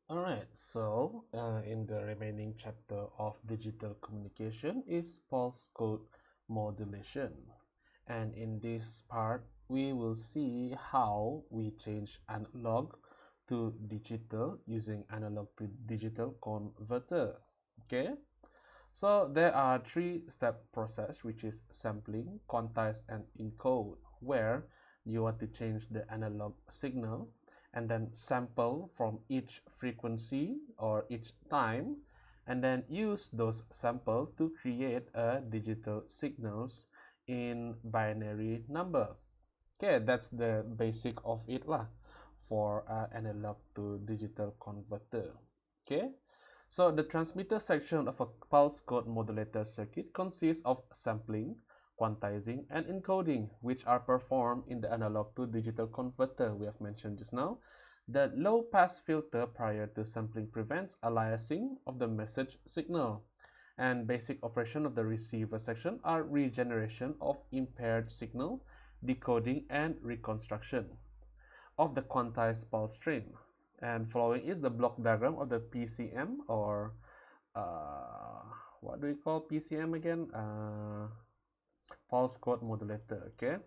Alright, so in the remaining chapter of digital communication is pulse code modulation. And in this part, we will see how we change analog to digital using analog to digital converter. Okay, so there are three-step process, which is sampling, quantize, and encode, where you want to change the analog signal and then sample from each frequency or each time, and then use those sample to create a digital signals in binary number. Okay, that's the basic of it lah for analog to digital converter. Okay, so the transmitter section of a pulse code modulator circuit consists of sampling, quantizing, and encoding, which are performed in the analog to digital converter we have mentioned just now. The low pass filter prior to sampling prevents aliasing of the message signal. And basic operation of the receiver section are regeneration of impaired signal, decoding, and reconstruction of the quantized pulse stream. And following is the block diagram of the PCM, or what do we call PCM again? Pulse code modulator, okay,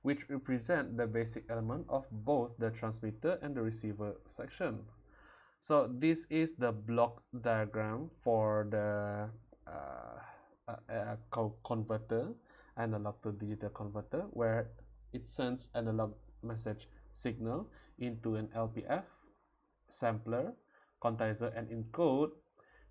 which represent the basic element of both the transmitter and the receiver section. So this is the block diagram for the converter, analog to digital converter, where it sends analog message signal into an LPF, sampler, quantizer, and encode.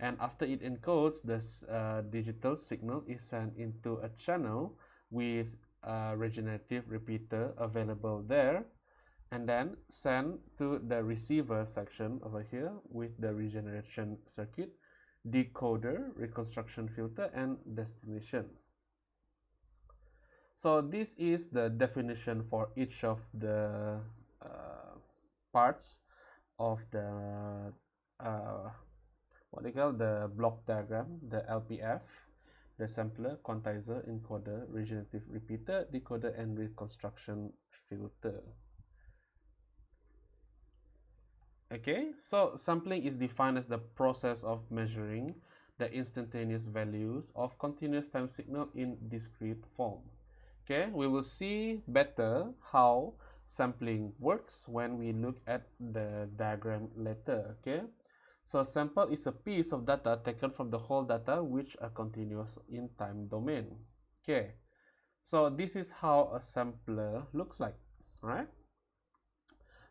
And after it encodes, this digital signal is sent into a channel with a regenerative repeater available there, and then sent to the receiver section over here with the regeneration circuit, decoder, reconstruction filter, and destination. So this is the definition for each of the parts of the what they call the block diagram, the LPF, the sampler, quantizer, encoder, regenerative repeater, decoder, and reconstruction filter. Okay, so sampling is defined as the process of measuring the instantaneous values of continuous time signal in discrete form. Okay, we will see better how sampling works when we look at the diagram later. Okay, so sample is a piece of data taken from the whole data which are continuous in time domain. Okay, so this is how a sampler looks like, right?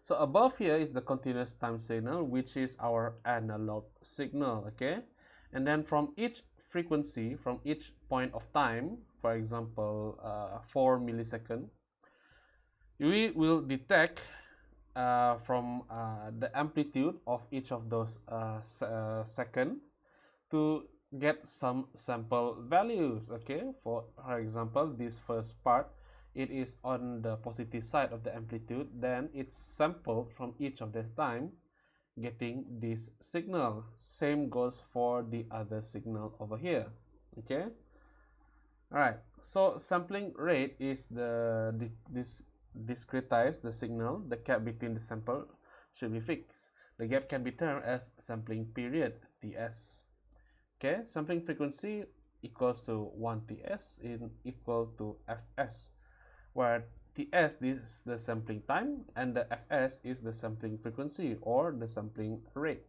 So above here is the continuous time signal, which is our analog signal, okay? And then from each frequency, from each point of time, for example, 4 millisecond, we will detect from the amplitude of each of those second to get some sample values. Okay, for example, this first part, it is on the positive side of the amplitude, then it's sampled from each of the time, getting this signal. Same goes for the other signal over here. Okay, all right, so sampling rate is this discretize the signal. The gap between the sample should be fixed. The gap can be termed as sampling period, TS. Okay, sampling frequency equals to 1 TS in equal to Fs, where TS this is the sampling time and the Fs is the sampling frequency or the sampling rate.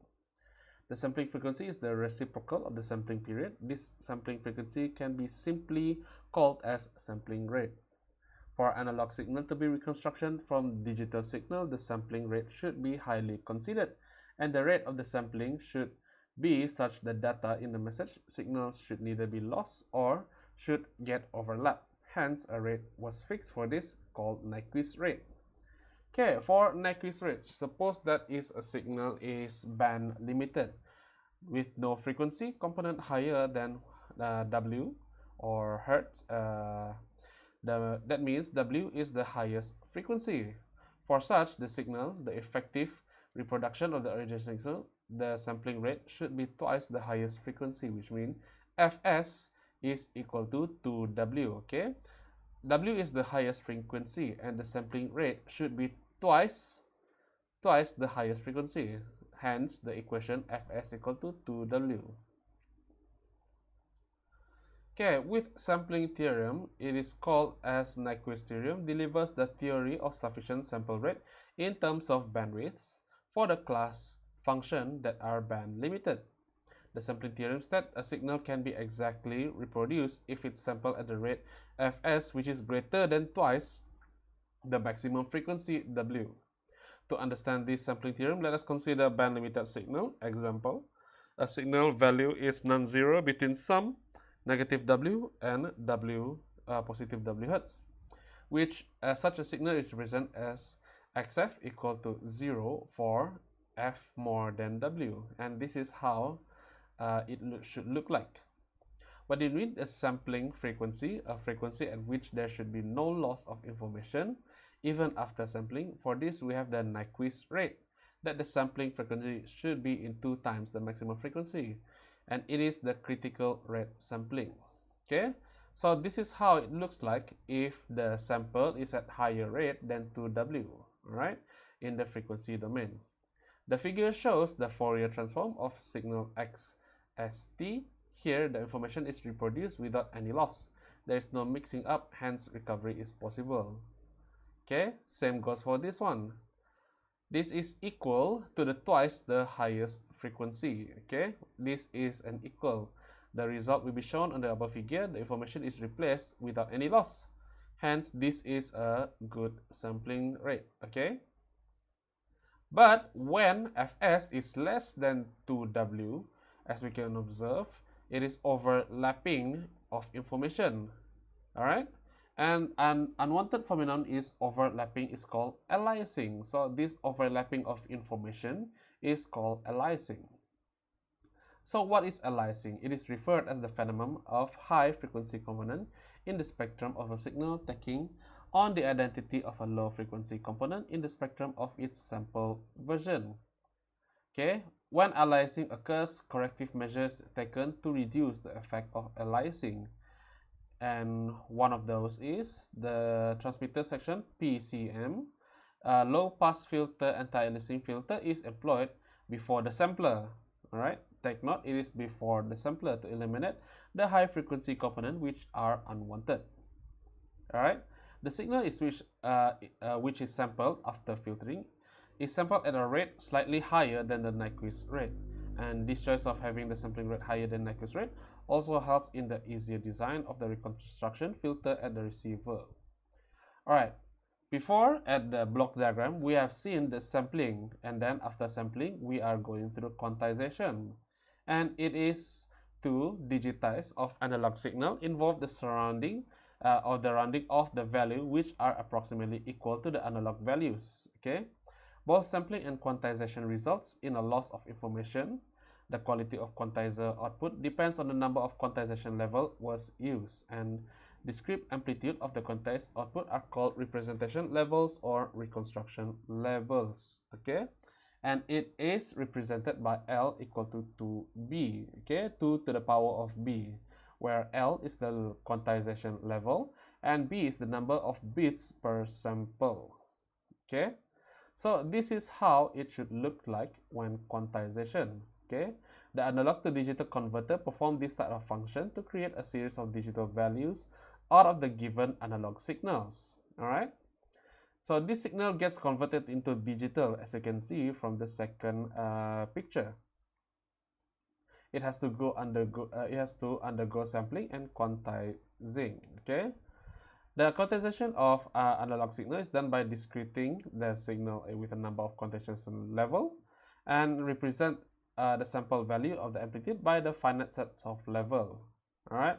The sampling frequency is the reciprocal of the sampling period. This sampling frequency can be simply called as sampling rate. For analog signal to be reconstruction from digital signal, the sampling rate should be highly considered, and the rate of the sampling should be such that data in the message signals should neither be lost or should get overlapped. Hence, a rate was fixed for this called Nyquist rate. Okay, for Nyquist rate, suppose that is a signal is band limited with no frequency component higher than W or Hertz. That means W is the highest frequency. For such, the signal, the effective reproduction of the original signal, the sampling rate should be twice the highest frequency, which means Fs is equal to 2W. Okay, W is the highest frequency, and the sampling rate should be twice the highest frequency. hence the equation Fs equal to 2W. Okay, with sampling theorem, it is called as Nyquist theorem, delivers the theory of sufficient sample rate in terms of bandwidths for the class function that are band limited. The sampling theorem states a signal can be exactly reproduced if it's sampled at the rate Fs, which is greater than twice the maximum frequency W. To understand this sampling theorem, let us consider a band-limited signal. Example, a signal value is non-zero between some negative W and positive W hertz, which such a signal is represented as Xf equal to 0 for F more than W, and this is how it should look like. But you need a sampling frequency, a frequency at which there should be no loss of information even after sampling. For this, we have the Nyquist rate, that the sampling frequency should be in 2 times the maximum frequency, and it is the critical rate sampling. Okay, so this is how it looks like if the sample is at higher rate than 2W, right, in the frequency domain. The figure shows the Fourier transform of signal XST. Here, the information is reproduced without any loss. There is no mixing up, hence recovery is possible. Okay, same goes for this one. This is equal to the twice the highest frequency. Okay, this is an equal. The result will be shown on the above figure. The information is replaced without any loss. Hence, this is a good sampling rate. Okay. But when Fs is less than 2W, as we can observe, it is overlapping of information. Alright? And an unwanted phenomenon is overlapping is called aliasing. So this overlapping of information is called aliasing. So what is aliasing? It is referred as the phenomenon of high frequency component in the spectrum of a signal taking on the identity of a low frequency component in the spectrum of its sample version. Okay, when aliasing occurs, corrective measures taken to reduce the effect of aliasing. And one of those is the transmitter section PCM. Low pass filter anti-aliasing filter is employed before the sampler. Alright, take note, it is before the sampler to eliminate the high frequency component which are unwanted. Alright, the signal is which is sampled after filtering is sampled at a rate slightly higher than the Nyquist rate, and this choice of having the sampling rate higher than Nyquist rate also helps in the easier design of the reconstruction filter at the receiver. Alright, before at the block diagram we have seen the sampling, and then after sampling we are going through quantization, and it is to digitize of analog signal involve the surrounding or the rounding of the value which are approximately equal to the analog values. Okay, both sampling and quantization results in a loss of information. The quality of quantizer output depends on the number of quantization level was used, and discrete amplitude of the quantized output are called representation levels or reconstruction levels. Okay, and it is represented by L equal to 2B. Okay, 2 to the power of B, where L is the quantization level and B is the number of bits per sample. Okay, so this is how it should look like when quantization. Okay, the analog to digital converter performs this type of function to create a series of digital values out of the given analog signals. Alright, so this signal gets converted into digital, as you can see from the second picture. It has to undergo sampling and quantizing. Okay, the quantization of analog signal is done by discreting the signal with a number of quantization level and represent the sample value of the amplitude by the finite sets of level. Alright,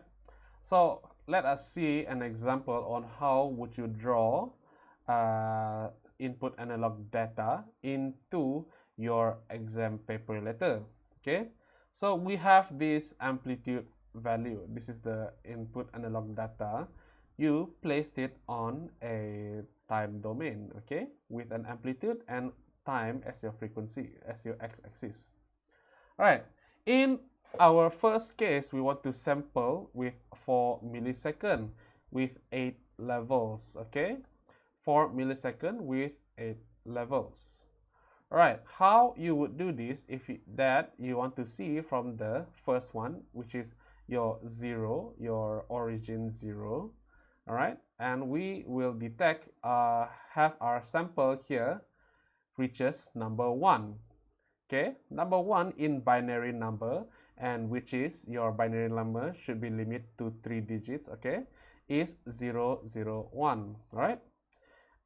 so let us see an example on how would you draw input analog data into your exam paper later. Okay, so we have this amplitude value. This is the input analog data. You placed it on a time domain, okay, with an amplitude and time as your frequency, as your x-axis. Alright, in our first case, we want to sample with 4 millisecond with 8 levels, okay? 4 millisecond with 8 levels. Alright, how you would do this if you want to see from the first one, which is your 0, your origin 0. Alright, and we will detect, have our sample here reaches number 1. Okay, number 1 in binary number, and which is your binary number should be limited to 3 digits, okay, is 001. Alright,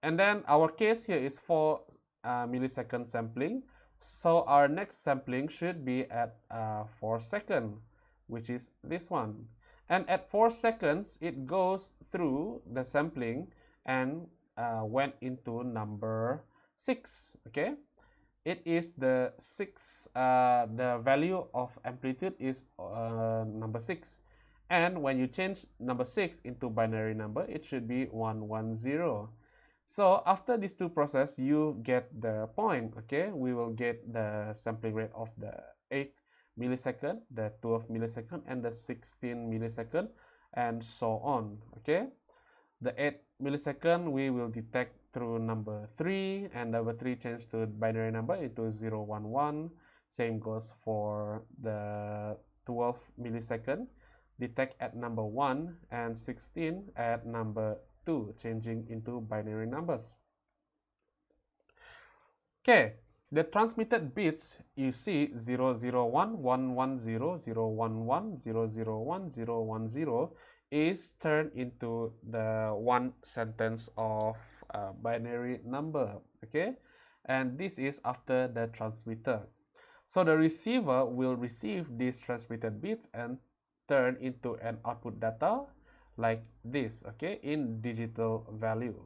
and then our case here is 4 millisecond sampling. So our next sampling should be at 4 seconds, which is this one. And at 4 seconds, it goes through the sampling and went into number 6. Okay, it is the 6. The value of amplitude is number 6. And when you change number 6 into binary number, it should be 110. So after these two processes, you get the point. Okay, we will get the sampling rate of the 8 millisecond, the 12 millisecond, and the 16 millisecond, and so on. Okay, the 8 millisecond we will detect through number 3, and number 3 change to binary number into 011. Same goes for the 12 millisecond, detect at number 1, and 16 at number 2, changing into binary numbers. Okay, the transmitted bits you see 001, 110, 011, 001, 010 is turned into the one sentence of binary number. Okay, and this is after the transmitter. So the receiver will receive these transmitted bits and turn into an output data like this, okay, in digital value.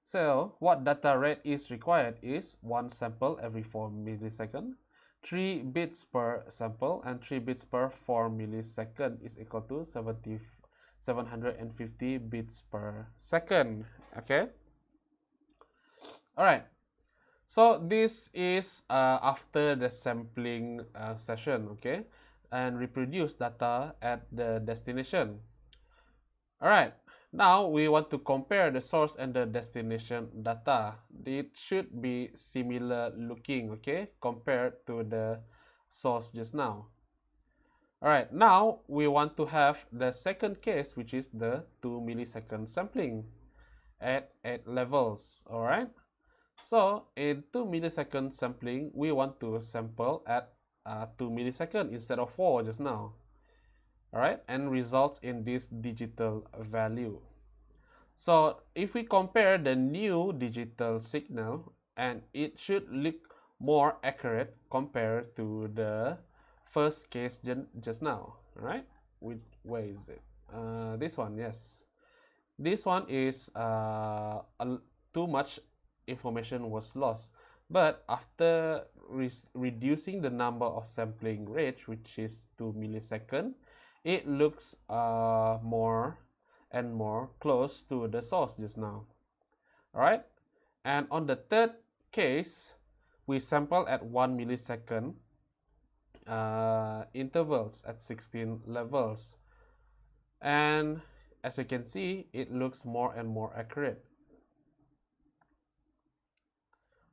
So what data rate is required is 1 sample every 4 milliseconds, 3 bits per sample, and 3 bits per 4 milliseconds is equal to 750 bits per second. Okay. Alright. So this is after the sampling session, okay, and reproduce data at the destination. Alright, now we want to compare the source and the destination data. It should be similar looking, okay, compared to the source just now. Alright, now we want to have the second case, which is the 2 millisecond sampling at 8 levels. Alright, so in 2 millisecond sampling, we want to sample at 2 milliseconds instead of 4 just now. Alright, and results in this digital value. So if we compare the new digital signal, and it should look more accurate compared to the first case just now. Alright, which way is it? This one, yes. This one is too much information was lost. But after reducing the number of sampling rate, which is 2 milliseconds, it looks more and more close to the source just now. Alright, and on the third case, we sample at 1 millisecond intervals at 16 levels, and as you can see, it looks more and more accurate.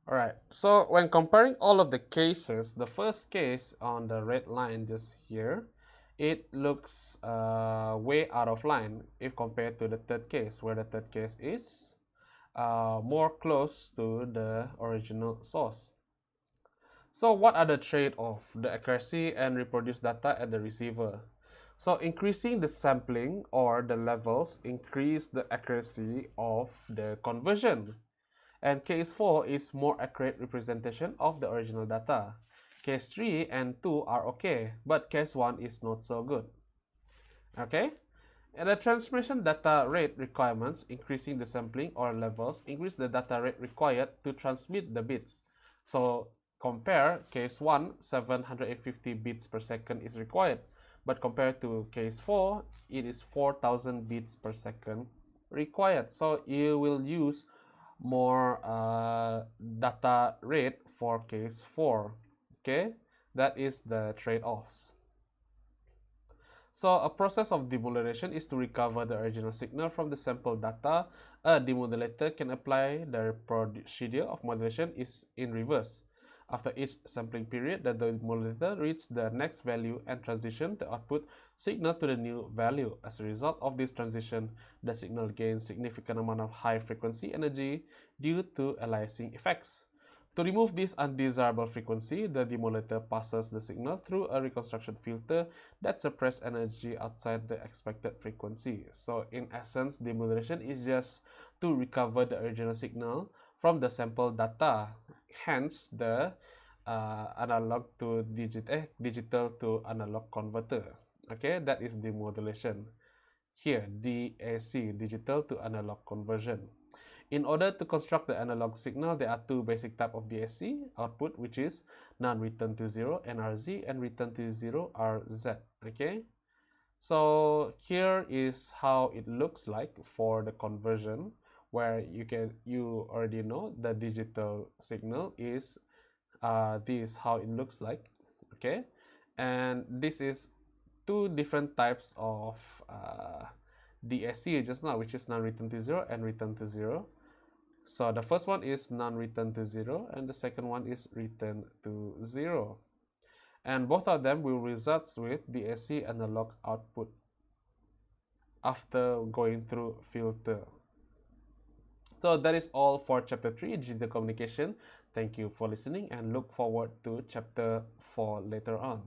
Alright, so when comparing all of the cases, the first case on the red line just here, it looks way out of line if compared to the third case, where the third case is more close to the original source. So what are the trade-off? The accuracy and reproduce data at the receiver. So increasing the sampling or the levels increase the accuracy of the conversion. And case 4 is more accurate representation of the original data. Case 3 and 2 are okay, but case 1 is not so good. Okay? And the transmission data rate requirements, increasing the sampling or levels, increase the data rate required to transmit the bits. So compare case 1, 750 bits per second is required, but compared to case 4, it is 4000 bits per second required. So you will use more data rate for case 4. Okay, that is the trade-offs. So a process of demodulation is to recover the original signal from the sample data. A demodulator can apply the procedure of modulation is in reverse. After each sampling period, the demodulator reads the next value and transition the output signal to the new value. As a result of this transition, the signal gains significant amount of high frequency energy due to aliasing effects. To remove this undesirable frequency, the demodulator passes the signal through a reconstruction filter that suppresses energy outside the expected frequency. So in essence, demodulation is just to recover the original signal from the sample data. Hence, the analog to digital to analog converter. Okay, that is demodulation. Here, DAC, digital to analog conversion. In order to construct the analog signal, there are two basic types of DAC output, which is non-return to zero NRZ and return to zero RZ. Okay, so here is how it looks like for the conversion, where you already know the digital signal is this how it looks like. Okay, and this is two different types of DAC just now, which is non-return to zero and return to zero. So the first one is non-return to zero and the second one is return to zero. And both of them will result with DAC analog output after going through filter. So that is all for chapter 3, digital communication. Thank you for listening and look forward to chapter 4 later on.